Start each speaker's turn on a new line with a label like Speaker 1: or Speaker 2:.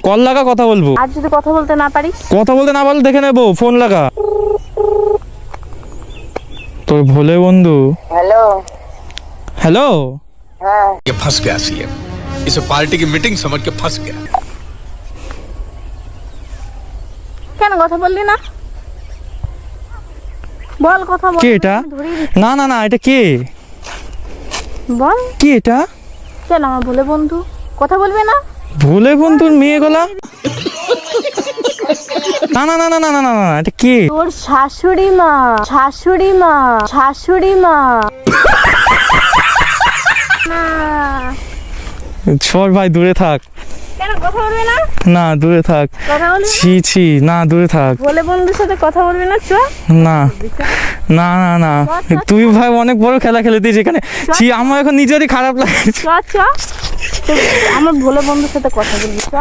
Speaker 1: Call লাগা, কথা বলবো।
Speaker 2: আর যদি কথা বলতে না পারিস?
Speaker 1: কথা বলতে না পারলে দেখে নেবো, ফোন লাগা। তোর ভোলে বন্ধু।
Speaker 3: Hello
Speaker 1: hello.
Speaker 3: हाँ
Speaker 4: ये फंस गया सीएम, इसे पार्टी की मीटिंग समझ के फंस गया।
Speaker 2: কেন কথা বললি না? বল কথা বল।
Speaker 1: কে এটা?
Speaker 2: ধরিয়ে দিচ্ছি।
Speaker 1: না না না, এটা কে?
Speaker 2: বল।
Speaker 1: কি এটা?
Speaker 2: কেন আমার ভুলে বন্ধু? কথা বলবে না?
Speaker 1: ভোলে বন্ধুর মেয়ে গলা? না না না না না না না না, এটা কে?
Speaker 2: তোর শাশুড়ি মা, শাশুড়ি মা, শাশুড়ি মা। না।
Speaker 1: সর ভাই, দূরে থাক।
Speaker 2: কেন কথা বলবে না?
Speaker 1: না, দূরে থাক।
Speaker 2: কথা বলবি না?
Speaker 1: ছি ছি, না দূরে থাক।
Speaker 2: বলে বন্ধুর সাথে কথা বলবি না? চ।
Speaker 1: না না না না, তুই ভাই অনেক বড় খেলা খেলে দিয়েছিস এখানে। ছি, আমার এখন নিজেরই খারাপ লাগে।
Speaker 2: চ চ। আমার ভোলে বন্ধুর সাথে কথা বলবি, চ।